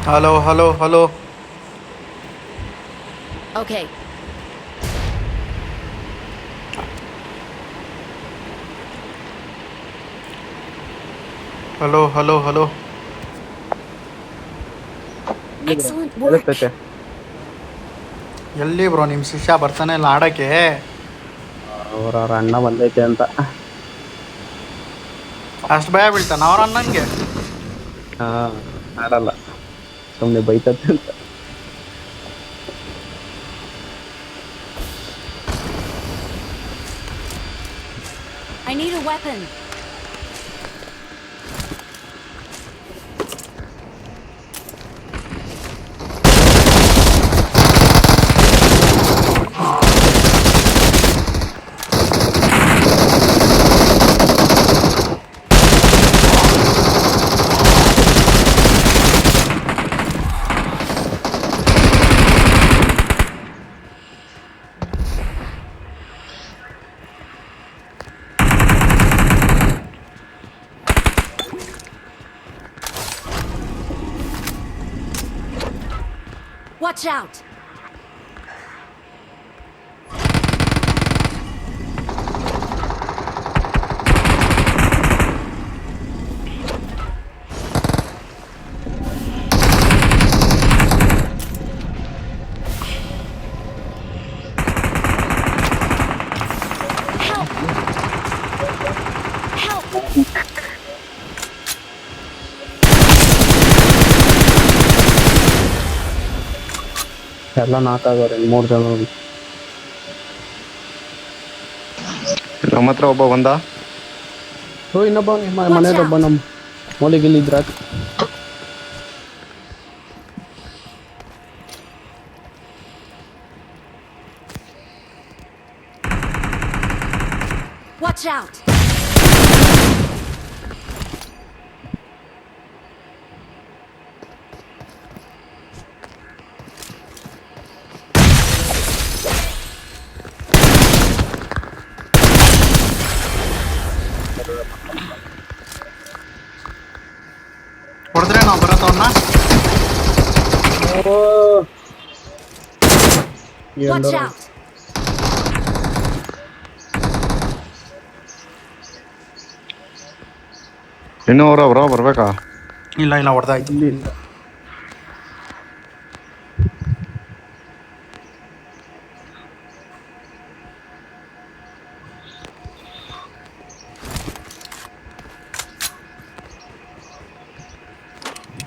Hello hello hello. Okay. Hello hello hello. ಎಲ್ಲಿ bro Excellent work. ಕೇಳಿಸ್ತೈತೆ. ಎಲ್ಲಿ bro ನಿಮ್ಮ ಶಿಷ್ಯ ಬರ್ತಾನೆ ಇಲ್ಲ ಆಡೋಕ್ಕೆ? ಅವ್ರ ಅಣ್ಣ ಬಂದೈತೆ ಅಂತ. ಅಷ್ಟು ಭಯ ಬೀಳ್ತಾನ ಅವ್ರ ಅಣ್ಣಂಗೆ? ಹಾ, ಆಡಲ್ಲ ಸುಮ್ನೆ ಬೈತತೆ ಅಂತ. I need a weapon. Watch out. Help. Help. ಎಲ್ಲ ನಾಕಾಗೋರೆ 3 ಜನ. ನಮ್ಮ ಹತ್ರ ಒಬ್ಬ ಬಂದ. ಇನ್ನೊಬ್ಬ ನಿಮ್ಮ Watch ಮನೇಲಿ ಒಬ್ಬ out. ನಮ್ಮ ಮೂಲಿಗಿಲ್ಲಿ ಇದ್ರ. Watch out. ಹೊಡೆದ್ರೆ ನಾವು ಬರತ್ತವನ್ನ. Watch out. ಇನ್ನೂ ಅವ್ರ ಬರ್ಬೇಕಾ? ಇಲ್ಲ ಇಲ್ಲ ಹೊಡೆದಾಯ್ತು. ಇಲ್ಲ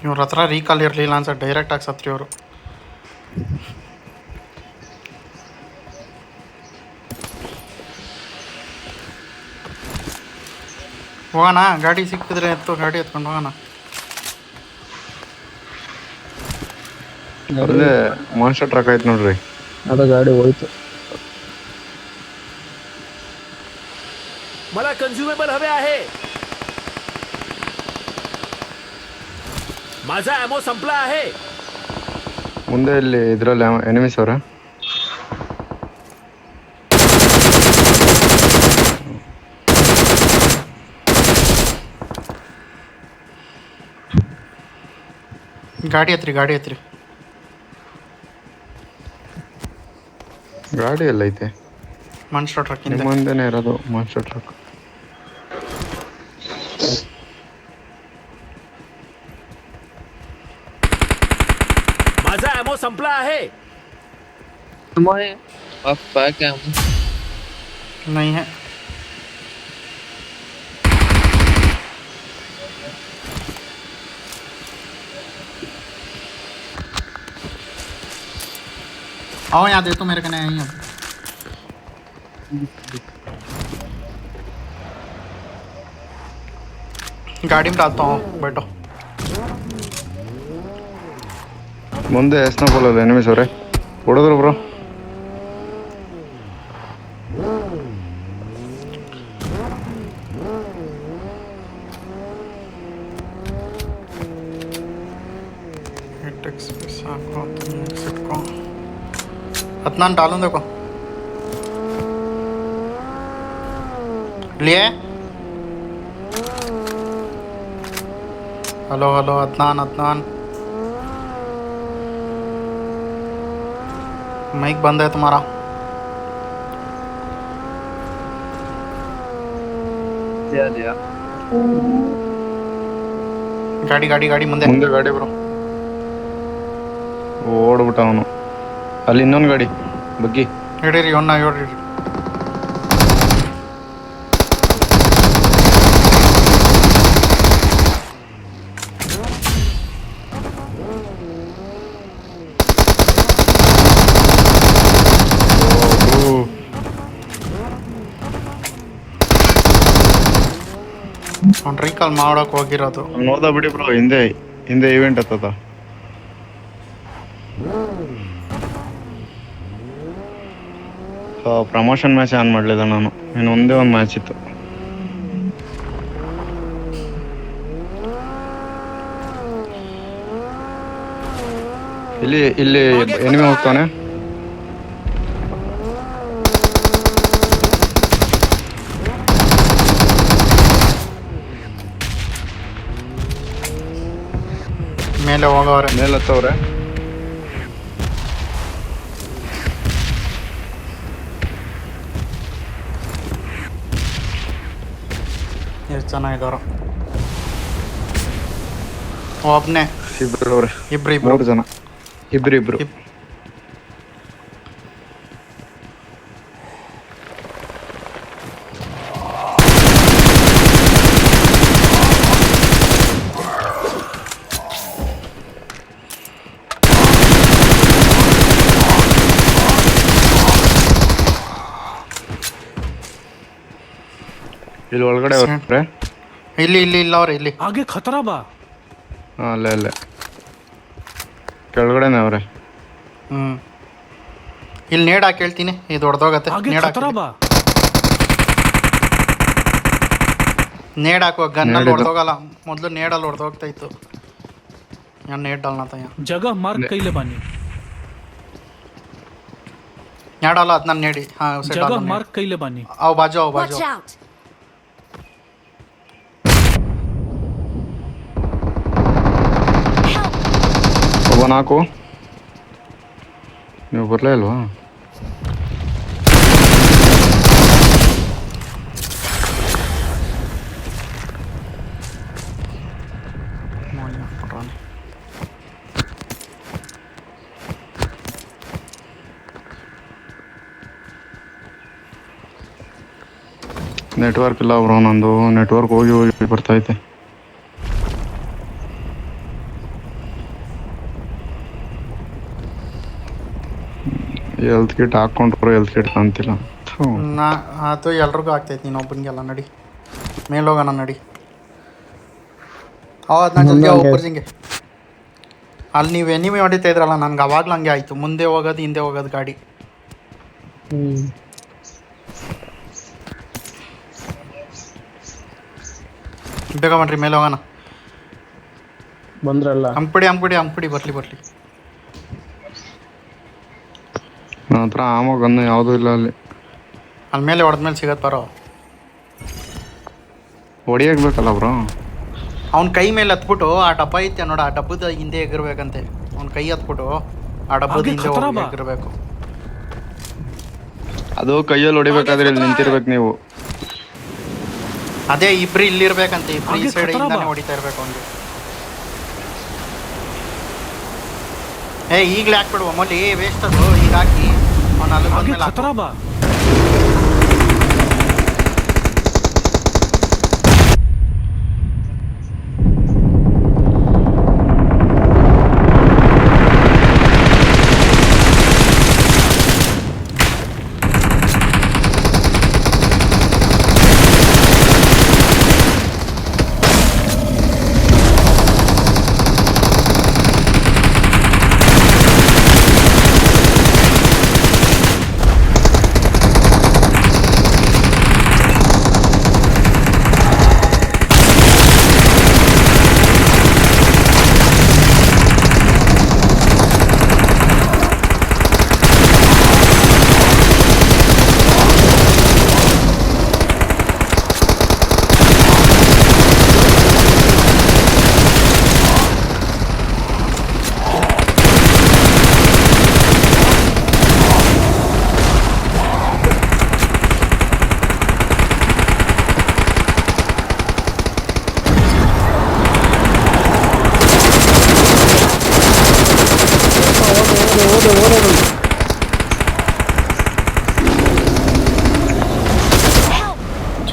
ಇವ್ರ ಹತ್ರ ರೀಕಾಲ್ ಇರಲಿಲ್ಲ ಅನ್ಸ ಡೈರೆಕ್ಟಾಗಿ ಸತ್ರಿ ಅವರು. ಹೋಗೋಣ, ಗಾಡಿ ಸಿಕ್ಕಿದ್ರೆ ಗಾಡಿ ಎತ್ಕೊಂಡು ಹೋಗೋಣ. ಅಲ್ಲೇ ಮಾನ್ಸ್ಟರ್ ಟ್ರಕ್ ಆಯ್ತು ನೋಡ್ರಿ. ಅದು ಗಾಡಿ ಹೋಯ್ತು. मला कन्झ्युमेबल हवे आहे. माझा ॲमो संपला आहे. ಮುಂದೆ ಇಲ್ಲಿ ಇದ್ರಲ್ಲಿ ಎನಿಮೀಸ್ ಅವ್ರ. ಗಾಡಿ ಹತ್ರಿ ಗಾಡಿ ಹತ್ರಿ. ಗಾಡಿ ಎಲ್ಲ ಐತೆ? ಮಾನ್ಸ್ಟರ್ ಟ್ರಕ್ಕಿಂದ ನಿಮ್ಮ ಮುಂದೆನೇ ಇರೋದು ಮಾನ್ಸ್ಟರ್ ಟ್ರಕ್. माझा ॲमो संपला आहे. नहीं है. आओ यहाँ दे तो मेरे कने यहीं अब. गाड़ी में डालता हूँ, बैठो. ಮುಂದೆ ಸ್ನೋಬಾಲ್ ಅಲ್ಲ ಎನಿಮೀಸ್ ಅವ್ರೆ. ಹೊಡೆದ್ರು ಬ್ರೋ. अदनान डालूं देखो लिए. Hello hello Adnan Adnan mic बंद है तुम्हारा. ಗಾಡಿ ಗಾಡಿ ಗಾಡಿ ಮುಂದೆ. ಮುಂದೆ ಗಾಡಿ ಬ್ರೋ. ಓಡ್ಬಿಟ್ಟ ಅವನು. ಅಲ್ಲಿ ಇನ್ನೊಂದು ಗಾಡಿ ಬಗ್ಗಿ. ಹಿಡೀರಿ ಇವನ್ನ ಹಿಡೀರಿ. ಅವ್ನು ರೀಕಾಲ್ ಮಾಡೋಕೆ ಹೋಗಿರೋದು. ನೋಡ್ದ ಬಿಡಿ ಬ್ರೋ, ಹಿಂದೆ ಹಿಂದೆ ಇವೆಂಟ್ ಹತ್ತದ. ಪ್ರಮೋಷನ್ ಮ್ಯಾಚ್ ಆನ್ ಮಾಡಲಿಲ್ಲ ನಾನು, ಇನ್ನು ಒಂದೇ ಒಂದು ಮ್ಯಾಚ್ ಇತ್ತು. ಇಲ್ಲಿ ಇಲ್ಲಿ ಎನಿಮಿ ಹೋಗ್ತಾನೆ. ಮೇಲೆ ಹೋಗೋರೆ. ಮೇಲೆ ಹತ್ತವ್ರೆ. ಎಷ್ಟು ಜನ ಇದ್ದಾರೋ? ಒಬ್ಬನೇ. ಇಬ್ರು ಅವ್ರೆ. ಇಬ್ರು 3 ಜನ. ಇಬ್ರು. ಇಲ್ಲಿ ಒಳಗಡೆ ಅವ್ರೆ. ಇಲ್ಲಿ ಇಲ್ಲಿ ಇಲ್ಲ ಅವ್ರೆ ಇಲ್ಲಿ. आगे खतरा बा. ಅಲ್ಲೇ ಕೆಳಗಡೆನೆ ಅವ್ರೆ. ಇಲ್ಲಿ ನೇಡ್ ಹಾಕಿ ಹೇಳ್ತೀನಿ, ಇದು ಹೊಡೆದೋಗತ್ತೆ. आगे ನೇಡ್ खतरा ಹಾಕಿ बा. ನೇಡ್ ಹಾಕುವ ಗನ್ನಲ್ಲಿ ನೇಡ್ ಇದು. ಹೊಡೆದೋಗಲ್ಲ. ಮೊದಲು ನೇಡಲ್ಲಿ ಹೊಡೆದೋಗ್ತಾ ಇತ್ತು. ನಾನು ನೇಡ್ ಡಲ್ನ ತಯ್ಯ जगह मार्क कइले बानी. ನೇಡಲ್ಲ ಅದು ನಾನು ನೇಡಿ. ಹಾಂ ಸೆಟ್ जगह ಆದ. मार्क कइले बानी. ಅವು ಬಾಜು ಅವು Watch ಬಾಜು. out! Help! ಒಬ್ಬ 4. ನೀವು ಬರಲೇ ಇಲ್ವಾ? ನೆಟ್ವರ್ಕ್ ಇಲ್ಲ ಬ್ರೋ, ನಂದು ನೆಟ್ವರ್ಕ್ ಹೋಗಿ ಬರ್ತೈತೆ. ಹೆಲ್ತ್ ಕಿಟ್ ಹಾಕೊಂಡ್ರು ಹೆಲ್ತ್ ಕಿಟ್ ಕಾಣ್ತಿಲ್ಲ. ಅದು ಎಲ್ರಿಗೂ ಆಗ್ತೈತಿ, ನೀನು ಒಬ್ಬನಿಗೆಲ್ಲ. ನಡಿ ಮೇಲೆ ಹೋಗೋಣ ನಡಿ. ಹೌದು ನಾನು ಜಲ್ದಿ ಒಬ್ಬರ್ಜಿಂಗೆ. ಅಲ್ಲಿ ನೀವು ಎನಿಮಿ ಹೊಡಿತಾ ಇದ್ರಲ್ಲ, ನನ್ಗೆ ಅವಾಗ್ಲೂ ಹಂಗೆ ಆಯಿತು. ಮುಂದೆ ಹೋಗೋದು ಹಿಂದೆ ಹೋಗೋದು ಗಾಡಿ. ಬೇಗ ಬನ್ರಿ ಮೇಲೆ ಹೋಗೋಣ. ಬಂದ್ರಲ್ಲ. ಹಂಗ್ಬಿಡಿ ಬರ್ಲಿ. ನನ್ನ ಹತ್ರ ಆಮೋ ಗನ್ನು ಯಾವುದೂ ಇಲ್ಲ ಅಲ್ಲಿ. ಅಲ್ಲಿ ಮೇಲೆ ಹೊಡೆದ್ಮೇಲೆ ಸಿಗತ್ತೆ ಬರೋ. ಹೊಡಿಯಕ್ ಬೇಕಲ್ಲ ಬ್ರೋ. ಅವ್ನ ಕೈ ಮೇಲೆ ಹತ್ಬಿಟ್ಟು ಆ ಡಬ್ಬ ಐತೆ ನೋಡ, ಆ ಡಬ್ಬದ ಹಿಂದೆ ಎಗಿರ್ಬೇಕಂತೆ. ಅವ್ನ ಕೈ ಹತ್ಬಿಟ್ಟು ಆ ಡಬ್ಬದ ಹಿಂದೆ ಹೋಗಿ ಎಗಿರ್ಬೇಕು. ಅದು ಕೈಯಲ್ಲಿ ಹೊಡಿಬೇಕಾದ್ರೆ ಇಲ್ಲಿ ನಿಂತಿರ್ಬೇಕು ನೀವು. ಅದೇ ಇಬ್ರು ಇಲ್ಲಿರ್ಬೇಕಂತೆ. ಇಬ್ರು ಈ ಸೈಡ್ ಇಂದಾನೆ ಹೊಡಿತಾ ಇರ್ಬೇಕು ಅವ್ನಿಗೆ. ಈಗಲೇ ಹಾಕ್ಬಿಡುವ ಮೊಲಿ, ವೇಸ್ಟ್ ಅದು. ಈಗ ಹಾಕಿ ಅವ್ನು ಅಲ್ಲಿ आगे ಬಂದ್ಮೇಲೆ खतरा बा.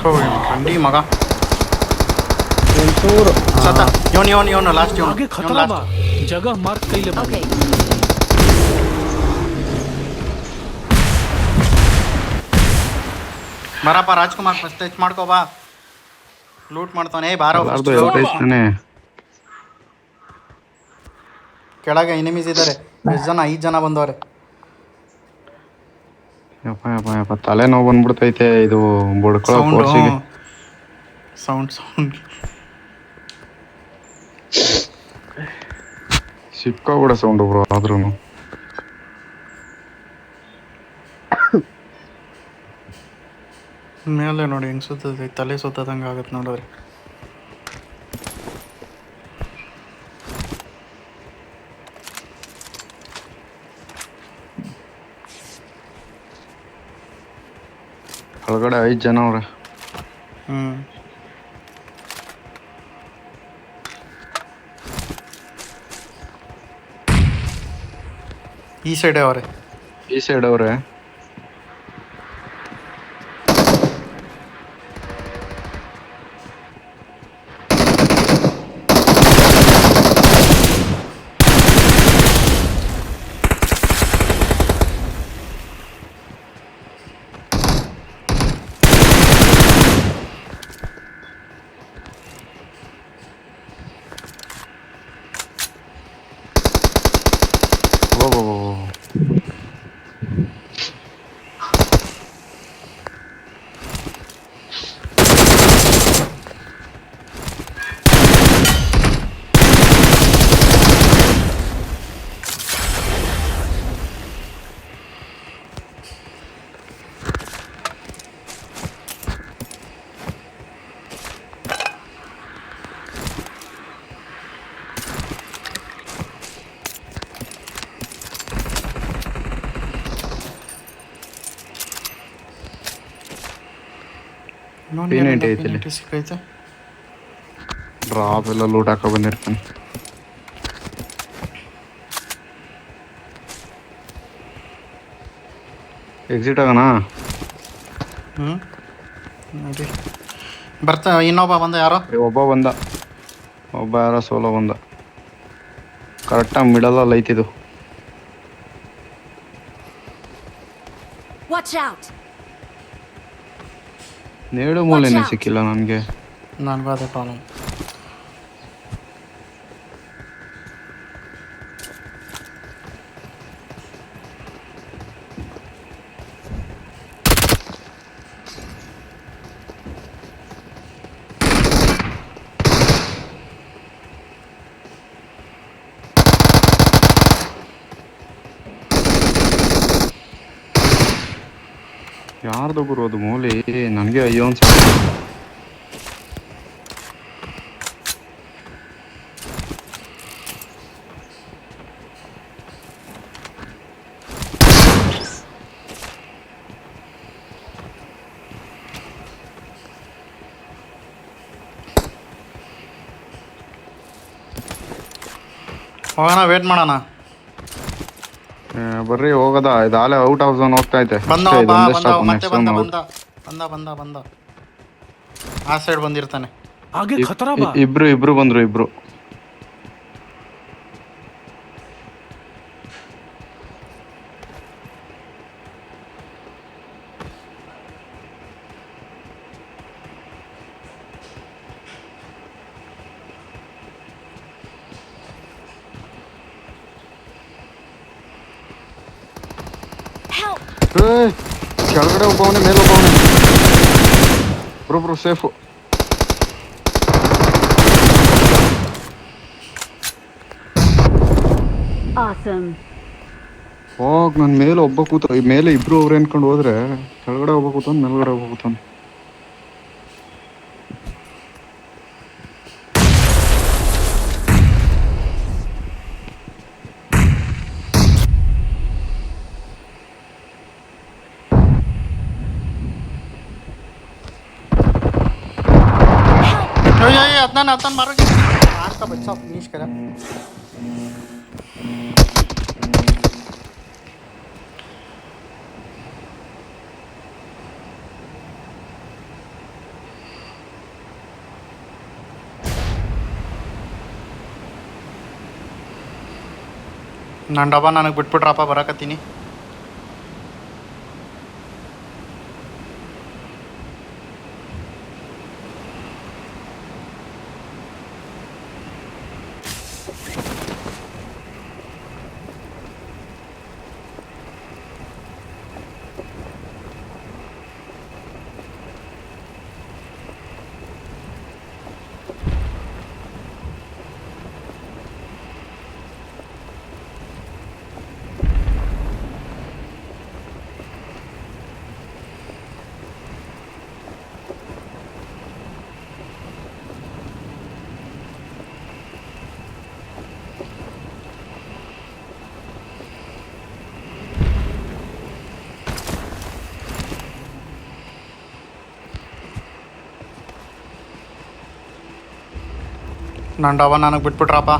ಕಂಡಿ ಮಗ ಒಂಚೂರು ಸತ ಇವನು ಲಾಸ್ಟ್ आगे खतरा बा जगह मार्क कइले बानी Okay. ಬರಪ್ಪ ರಾಜ್ಕುಮಾರ್ ಫಸ್ಟ್ ಟಚ್ ಮಾಡ್ಕೋ ಬಾ ಲೂಟ್ ಮಾಡ್ತಾನೆ ಬಾರೋ ಅರ್ಧ ಐತಾನೆ. ಕೆಳಗೆ ಎನಿಮೀಸ್ ಇದ್ದಾರೆ ಎಷ್ಟು ಜನ 5 ಜನ ಬಂದವ್ರೆ ಯಪ್ಪ ಯಪ್ಪ ಯಪ್ಪ ತಲೆನೋವು ಬಂದ್ಬಿಡ್ತೈತೆ ಇದು ಬಡ್ಕೊಳ್ಳೋ ಸೌಂಡ್ ಕೋರ್ಸಿಗೆ. ಸೌಂಡ್ ಸಿಕ್ಕೋಬಿಡ ಸೌಂಡು ಬ್ರೋ ಆದ್ರೂ ಮೇಲೆ ನೋಡಿ ಹೆಂಗ್ ಸುತ್ತದ ತಲೆ ಸುತ್ತದಂಗೆ ಆಗತ್ತೆ ನೋಡೋರಿ ಒಳಗಡೆ 5 ಜನ ಅವ್ರೆ. ಹ್ಮ್ ಈ ಸೈಡೇ ಅವ್ರೆ ಈ ಸೈಡ್ ಅವ್ರೆ. ಓ P90 ಐತೆ ಇಲ್ಲಿ. ಸಿಕ್ಕೈತೆ ಡ್ರಾಪ್ ಎಲ್ಲ ಲೂಟ್ ಹಾಕೋ ಬಂದಿರ್ತಾನೆ. ಎಕ್ಸಿಟ್ ಆಗೋಣ. ನೋಡಿ ಬರ್ತಾ ಇನ್ನೊಬ್ಬ ಬಂದ ಯಾರೋ ಒಬ್ಬ ಯಾರೋ ಸೋಲೋ ಬಂದ. ಕರೆಕ್ಟಾಗಿ ಮಿಡಲಲ್ಲಿ ಐತಿದು. Watch out. ನೇಡು ಮೂಲೆನೇ ಸಿಕ್ಕಿಲ್ಲ ನನಗೆ. ನನಗೂ ಅದೇ ಪ್ರಾಬ್ಲಮ್. ಯಾರ್ದು ಗುರು ಅದು ಮೂಲೆ? ನನಗೆ ಅಯ್ಯೋ ಅನ್ಸುತ್ತೆ. ಹೋಗೋಣ ವೇಟ್ ಮಾಡೋಣ. ಬರ್ರಿ ಹೋಗದ. ಇದು ಆಲೆ ಔಟ್ ಆಫ್ ಝೋನ್ ಹೋಗ್ತಾ ಐತೆ. ಬಂದ ಅಷ್ಟೇ, ಇದೊಂದೇ ಬಂದ stop, ಮತ್ತೆ next ಬಂದ one ಬಂದ out. ಬಂದ ಬಂದ ಬಂದ ಆ ಸೈಡ್ ಬಂದಿರ್ತಾನೆ. आगे खतरा बा ಇಬ್ರು ಬಂದ್ರು. Help. ಕೆಳಗಡೆ ಒಬ್ಬವನೇ, ಮೇಲೆ ಒಬ್ಬವನೇ. Bro safe. Awesome. ಹೋಗ್ ನನ್ ಮೇಲೆ ಒಬ್ಬ ಕೂತ. ಮೇಲೆ ಇಬ್ರು ಅವ್ರೆ ಅನ್ಕೊಂಡು ಹೋದ್ರೆ ಕೆಳಗಡೆ ಒಬ್ಬ ಕೂತಾನ, ಮೇಲ್ಗಡೆ ಒಬ್ಬ ಕೂತಾನ. अदनान मारो मार का बच्चा फिनिश करा. ನನ್ನ ಡಬ್ಬ ನನಗೆ ಬಿಟ್ಬಿಟ್ರಪ್ಪ, ಬರಕತ್ತೀನಿ. ನನ್ನ ಡಬ್ಬ ನನಗೆ ಬಿಟ್ಬಿಟ್ರಪ್ಪ.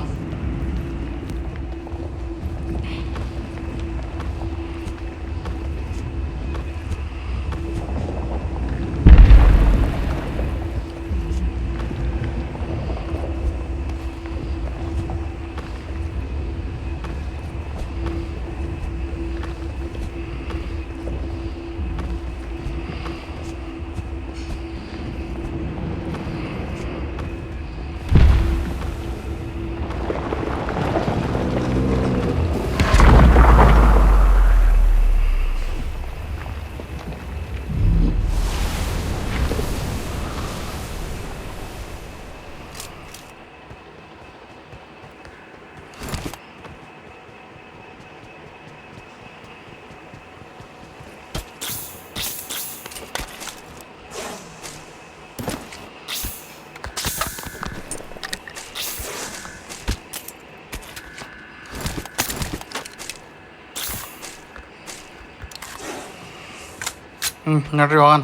ನಡ್ರಿ ಹೋಗೋಣ.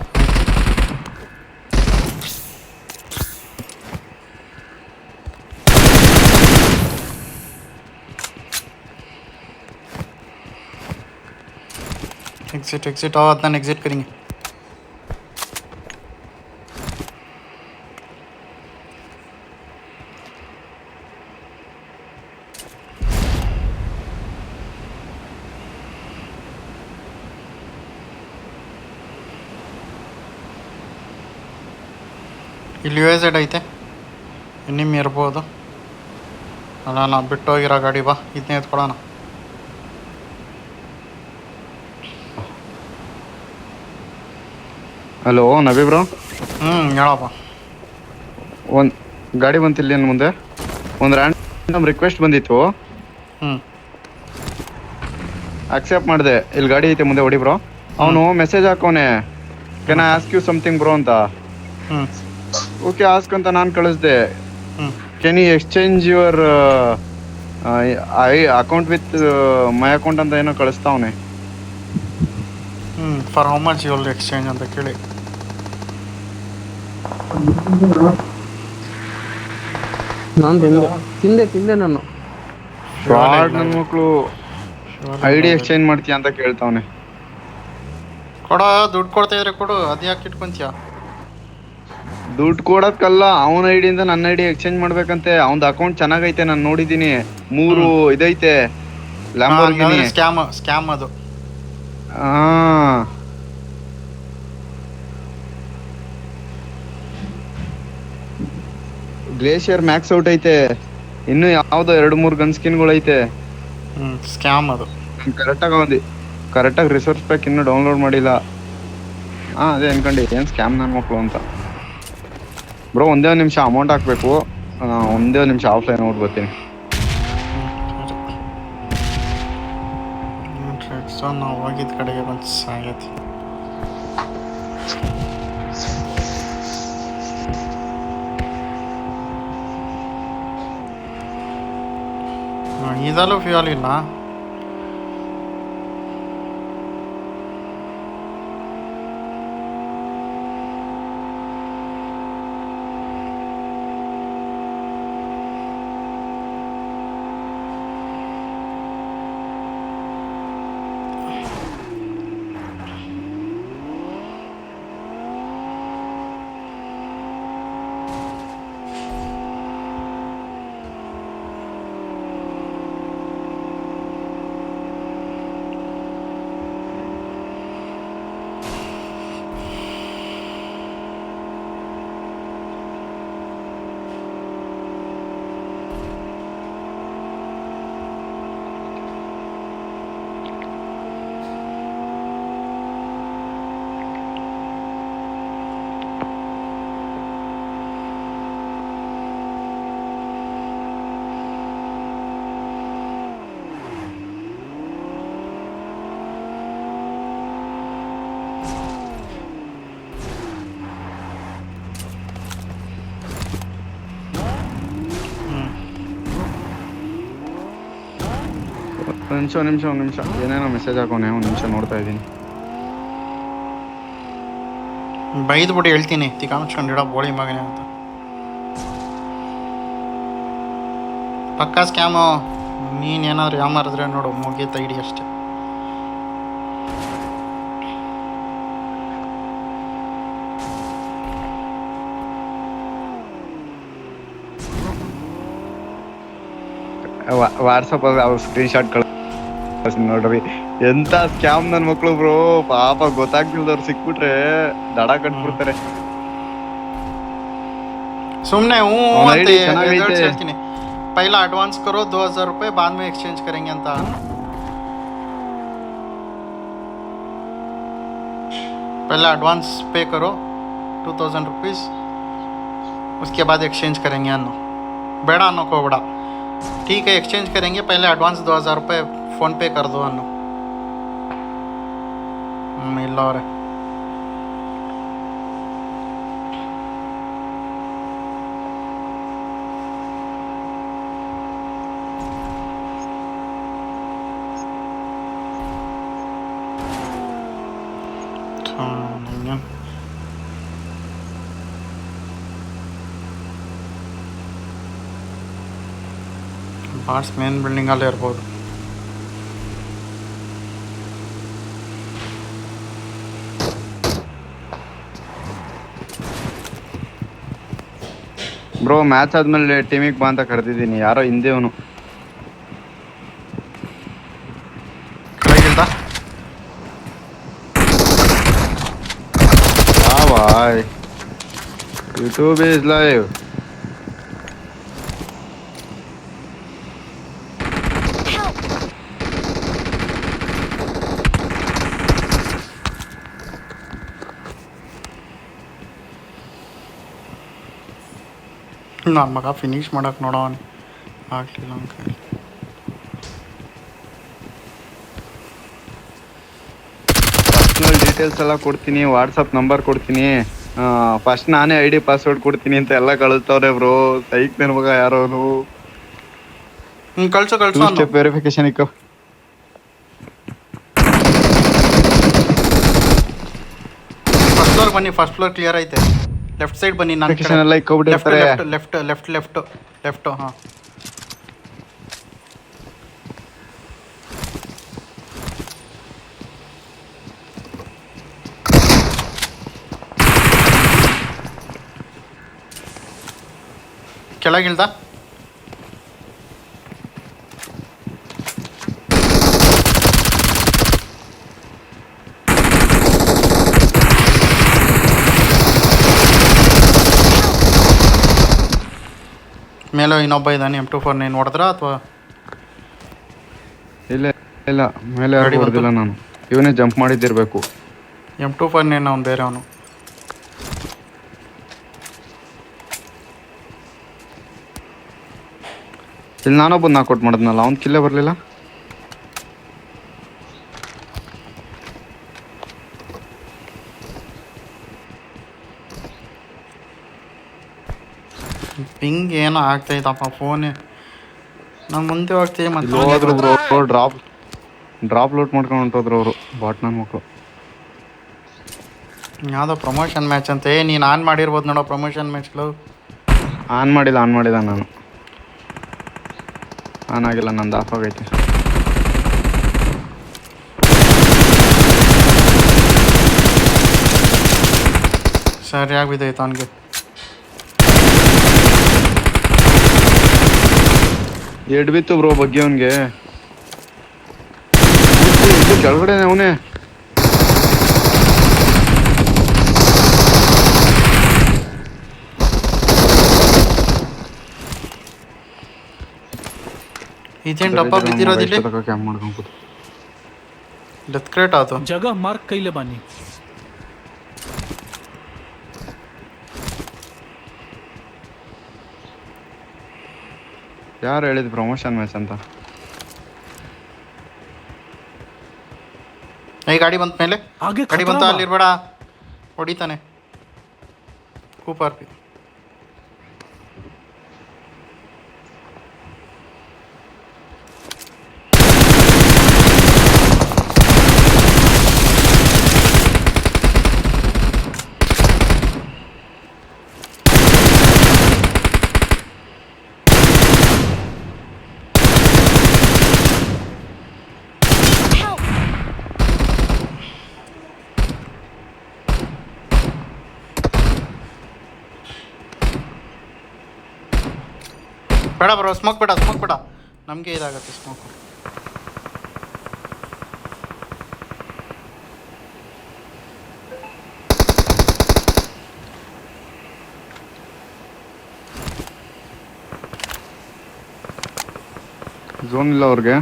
एग्जिट आओ, अपना एग्जिट करेंगे. ಇಲ್ಲಿ ಯು ಎಸ್ ಎಡ್ ಐತೆ, ನಿಮ್ಮ ಇರ್ಬೋದು. ಅಲ್ಲ, ನಾವು ಬಿಟ್ಟು ಹೋಗಿರೋ ಗಾಡಿ ಬಾ, ಇದನ್ನೇ ಎತ್ಕೊಳ್ಳೋಣ. Hello Nabi bro. ಹೇಳಪ್ಪ. ಒಂದು ಗಾಡಿ ಬಂತಿಲ್ಲ ಏನು ಮುಂದೆ, ಒಂದು ರ್ಯಾಂಡಮ್ ರಿಕ್ವೆಸ್ಟ್ ಬಂದಿತ್ತು. ಅಕ್ಸೆಪ್ಟ್ ಮಾಡಿದೆ. ಇಲ್ಲಿ ಗಾಡಿ ಐತೆ ಮುಂದೆ, ಹೊಡಿ ಬ್ರೋ. ಅವನು ಮೆಸೇಜ್ ಹಾಕೋನೆ, can I ask you something bro ಅಂತ. ಓಕೆ ಆಸ್ಕ್ ಅಂತ ನಾನು ಕಳಿಸ್ದೆ. Can you exchange your account with my account ಅಂತ ಏನೋ ಕಳಿಸ್ತಾವನೆ. For how much you will exchange ಅಂತ ಕೇಳಿ. ನಾನು ತಿಂದೆ ನಾನು. ಫ್ರಾಡ್ ನನ್ನ ಮಕ್ಕಳು. ಐಡಿ ಎಕ್ಸ್ಚೇಂಜ್ ಮಾಡ್ತೀಯ ಅಂತ ಕೇಳ್ತಾವನೆ. ಕೊಡ, ದುಡ್ಡು ಕೊಡ್ತಾ ಇದ್ರೆ ಕೊಡು, ಅದು ಯಾಕೆ ಇಟ್ಕೊಂತೀಯ? ದುಡ್ಡು ಕೊಡಕ್ಕಲ್ಲ, ಅವನ ಐಡಿಯಿಂದ ನನ್ನ ಐಡಿ ಎಕ್ಸ್ಚೇಂಜ್ ಮಾಡ್ಬೇಕಂತೆ. ಅವನದು ಅಕೌಂಟ್ ಚೆನ್ನಾಗೈತೆ, ನಾನು ನೋಡಿದ್ದೀನಿ. 3 ಇದೈತೆ ಲ್ಯಾಂಬೋರ್ಗಿನಿ. ಸ್ಕ್ಯಾಮ್ ಅದು. ಗ್ಲೇಷಿಯರ್ ಮ್ಯಾಕ್ಸ್ ಔಟ್ ಐತೆ, ಇನ್ನು ಯಾವ್ದೋ 2-3 ಗನ್ ಸ್ಕಿನ್ಗಳು ಐತೆ. ಸ್ಕ್ಯಾಮ್ ಅದು. ಕರೆಕ್ಟಾಗಿ ರಿಸೋರ್ಸ್ ಪ್ಯಾಕ್ ಇನ್ನೂ ಡೌನ್ಲೋಡ್ ಮಾಡಿಲ್ಲ. ಅದೇ ಅನ್ಕೊಂಡು ಏನು ಸ್ಕ್ಯಾಮ್ ನನ್ನ ಮಕ್ಕಳು ಅಂತ. ಬ್ರೋ ಒಂದೇ ಒಂದು ನಿಮಿಷ ಅಮೌಂಟ್ ಹಾಕಬೇಕು, ಒಂದೇ ಒಂದು ನಿಮಿಷ ಆಫ್ಲೈನ್ ಹೋಗಿ ಬರ್ತೀನಿ. ನಾವು ಹೋಗಿದ್ದ ಕಡೆಗೆ ಬಂದು ಸಾಗೈತಿ. ಇದಲ್ಲೂ ಫ್ಯೂಯಲ್ ಇಲ್ಲ. ಒಂದು ನಿಮಿಷ ಏನೇನೋ ಮೆಸೇಜ್ ಹಾಕೋನೆ, ಒಂದು ನಿಮಿಷ ನೋಡ್ತಾ ಇದ್ದೀನಿ. ಬೈದ್ಬಿಟ್ಟು ಹೇಳ್ತೀನಿ ತಿಕಾಮಿಸ್ಕೊಂಡಿಡ ಬೋಳಿ ಮಗನೇ ಅಂತ. ಪಕ್ಕಾ ಸ್ಕ್ಯಾಮು. ನೀನೇನಾದ್ರು ಯಾಮಾರಿದ್ರೆ ನೋಡು ಮುಗೀತ ಇಡಿ ಅಷ್ಟೇ. ವಾಟ್ಸಪ್ ಅವ್ರು ಸ್ಕ್ರೀನ್ ಶಾಟ್ ಕಳಿಸಿ ನೋಡ್ರಿ. ಎಂತ ಸ್ಕ್ಯಾಮ್ ನನ್ನ ಮಕ್ಳು ಬ್ರೋ, ಪಾಪ ಗೊತ್ತಾಗ್ತಿಲ್ದವ್ರು ಸಿಕ್ಬಿಟ್ರೆ ದಡ ಕಟ್ಬಿಡ್ತಾರೆ. सुमने हूँ ಅವ್ನ ID ಚೆನ್ನಾಗೈತೆ. ಹೇಳ್ತೀನಿ. पहला एडवांस करो 2000 रुपये, बाद में एक्सचेंज करेंगे ಅಂತ. पहला एडवांस पे करो 2000 रुपीज़, उसके बाद एक्सचेंज करेंगे ಅನ್ನೋ. ಬೇಡ ಅನ್ನೋಕೆ ಬೇಡ. ठीक है एक्सचेंज करेंगे, पहले एडवांस 2000 रुपये फ़ोन पे कर दो ಅನ್ನೋ. ಇಲ್ಲ ಅವ್ರೆ. ಬಾರ್ಸ್ ಮೇನ್ ಬಿಲ್ಡಿಂಗಲ್ಲೇ ಇರ್ಬೋದು. ಬ್ರೋ ಮ್ಯಾಚ್ ಆದ್ಮೇಲೆ ಟೀಮಿಗೆ ಬಾ ಅಂತ ಕರೆದಿದ್ದೀನಿ. ಯಾರೋ ಹಿಂದೆ ಅವನು ಕೆಳಗಿಲ್ದ ಬಾಯ್. YouTube is live. ನನ್ನ ಮಗ ಫಿನಿಶ್ ಮಾಡಕ್ಕೆ ನೋಡೋಣ ಆಗಲಿಲ್ಲ ಅಂತ ಹೇಳಿ. ಪರ್ಸ್ನಲ್ ಡೀಟೇಲ್ಸ್ ಎಲ್ಲ ಕೊಡ್ತೀನಿ, ವಾಟ್ಸಪ್ ನಂಬರ್ ಕೊಡ್ತೀನಿ, ಫಸ್ಟ್ ನಾನೇ ID ಪಾಸ್ವರ್ಡ್ ಕೊಡ್ತೀನಿ ಅಂತ ಎಲ್ಲ ಕಳಿಸ್ತವ್ರೆ ಬ್ರೋ. ಸೈಕ್ ನನ್ನ ಮಗ ಯಾರೋ ಕಳ್ಸು ಕಳ್ಸು ಅನ್ನೋ. ಸ್ಟೆಪ್ ವೆರಿಫಿಕೇಶನ್ ಇಕ್ಕ. ಫಸ್ಟ್ ಫ್ಲೋರ್ ಬನ್ನಿ, ಫಸ್ಟ್ ಫ್ಲೋರ್ ಕ್ಲಿಯರ್ ಐತೆ. ಲೆಫ್ಟ್ ಸೈಡ್ ಬನ್ನಿ. ನಾನು ವೆರಿಫಿಕೇಶನ್ ಎಲ್ಲ ಇಕ್ಕೊಬಿಟ್ಟಿರ್ತಾರೆ. ಲೆಫ್ಟ್ ಲೆಫ್ಟ್ ಲೆಫ್ಟ್ ಲೆಫ್ಟ್ ಹಾಂ. ಕೆಳಗಿಲ್ದ ಮೇಲೆ ಇನ್ನೊಬ್ಬ ಇದ್ದಾನೆ. M249 ಹೊಡೆದ್ರ ಅಥವಾ ಇಲ್ಲ ಇಲ್ಲ ಮೇಲೆ ಯಾರು ಹೊಡೆದಿಲ್ಲ, ನಾನು ಇವನೇ ಜಂಪ್ ಮಾಡಿದ್ದಿರ್ಬೇಕು. M249 ಅವ್ನು ಬೇರೆ ಅವನು. ಇಲ್ಲಿ ನಾನೊಬ್ಬ ನಾಕೌಟ್ ಮಾಡಿದ್ನಲ್ಲ, ಅವ್ನು ಕಿಲ್ಲೇ ಬರಲಿಲ್ಲ. ಪಿಂಗ್ ಏನೋ ಆಗ್ತೈತಪ್ಪ ಫೋನೇ. ನಾನು ಮುಂದೆ ಹೋಗ್ತೀವಿ ಮತ್ತೆ ಹೋದ್ರು ಬ್ರೋ. ಡ್ರಾಪ್ ಲೋಟ್ ಮಾಡ್ಕೊಂಡು ಹೊಂಟೋದ್ರು ಅವರು, ಬಾಟ್ ನನ್ನ ಮಕ್ಕಳು. ಯಾವುದೋ ಪ್ರಮೋಷನ್ ಮ್ಯಾಚ್ ಅಂತೆ. ನೀನು ಆನ್ ಮಾಡಿರ್ಬೋದು ನೋಡೋ ಪ್ರಮೋಷನ್ ಮ್ಯಾಚ್ಗಳು. ಆನ್ ಮಾಡಿಲ್ಲ ನಾನು. ಆನ್ ಆಗಿಲ್ಲ, ನಂದು ಆಫ್ ಆಗೈತೆ. ಸರಿಯಾಗಿ ಬಿದ್ದೈತೆ ಅವನಿಗೆ. ಎಡ್ ಬಿತ್ತು ಬ್ರೋ ಬಗ್ಗೆ ಅವನಿಗೆ. ಕೆಳಗಡೆ ಅವನೇ. ಇದೇನು ಡಬ್ಬ ಬಿದ್ದಿರೋದಿಲ್ಲಿ. ಕ್ಯಾಂಪ್ ಮಾಡ್ಕೊಂಡು ಡೆತ್ ಕ್ರೇಟ್ ಆಯ್ತು. जगह मार्क कैले बानी. ಯಾರು ಹೇಳಿದ್ ಪ್ರಮೋಷನ್ ಮ್ಯಾಚ್ ಅಂತ? ಈ ಗಾಡಿ ಬಂತ ಮೇಲೆ, आगे ಗಾಡಿ खतरा ಬಂತ. बा. ಅಲ್ಲಿರ್ಬೇಡ, ಹೊಡಿತಾನೆ. ಕೂಪರ್ ಪಿ ಬೇಡ ಬ್ರೋ, ಸ್ಮೋಕ್ ಬೇಡ, ಸ್ಮೋಕ್ ಬೇಡ, ನಮಗೆ ಇದಾಗತ್ತೆ ಸ್ಮೋಕು. ಝೋನ್ ಇಲ್ಲ ಅವ್ರಿಗೆ.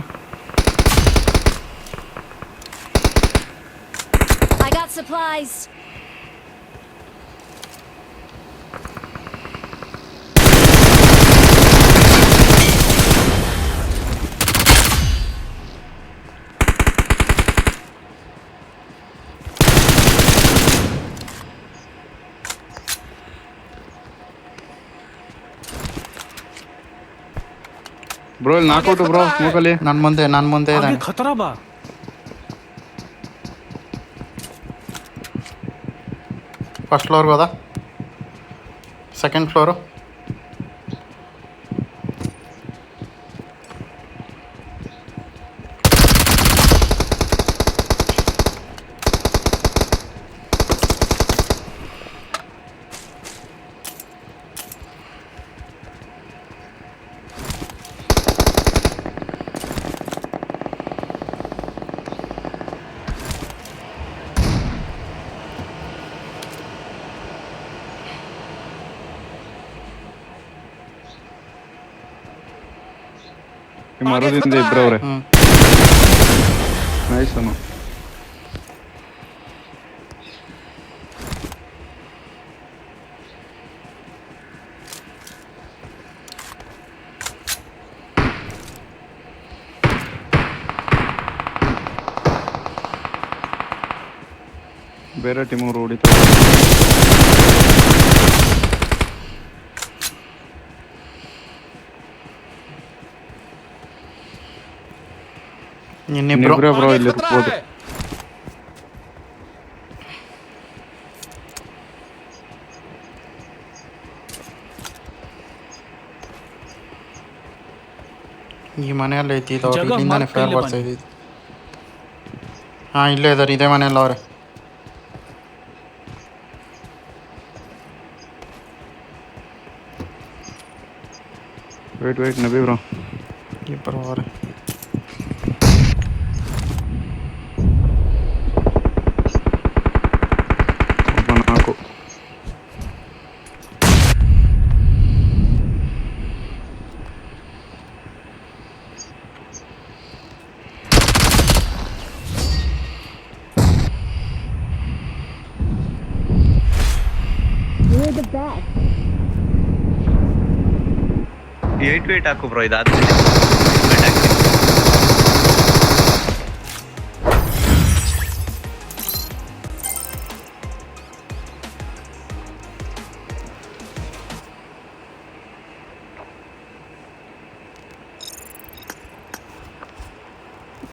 I got supplies. ಬ್ರೋ ಇಲ್ಲಿ ನಾಕೌಟು ಬ್ರೋ ಸ್ಮೋಕಲ್ಲಿ. ನನ್ನ ಮುಂದೆ आगे ಇದ್ದಾನೆ. खतरा बा. ಫಸ್ಟ್ ಫ್ಲೋರ್ಗೆ ಹೋದ, ಸೆಕೆಂಡ್ ಫ್ಲೋರು. ಈ ಮರದಿಂದ ಇಬ್ರು ಅವ್ರೆ. ಹ್ಞೂ ನೈಸ್ ಅನ್ನು. ಬೇರೆ ಟೀಮ್ ಅವರು ಹೊಡಿತಾರೆ. ಇನ್ನಿಬ್ರು. ಇಬ್ರೇ ಬ್ರೋ ಇಲ್ಲಿ ಇರ್ಬೋದು. ಈ ಮನೆಯಲ್ಲಿ ಐತಿ ಇದು, ಅವ್ರು ಜಾಗ ಇಲ್ಲಿಂದಾನೆ ಮಾರ್ಕ್ ಫೇರ್ ಇಲ್ಲೇ ಬರ್ತಾ ಇದ್ದಿದ್ದು. ಹಾಂ ಇಲ್ಲೇ ಇದ್ದಾರೆ, ಇದೇ ಮನೆಯಲ್ಲಿ ಅವ್ರೆ. Wait Nabi bro. ಇಬ್ಬರು ಅವ್ರೆ. ಒಬ್ಬ ನಾಲ್ಕು. You're the best. 8 ವೇಟ್ ಹಾಕು ಬ್ರೋ, ಇದಾದ್ಮೇಲೆ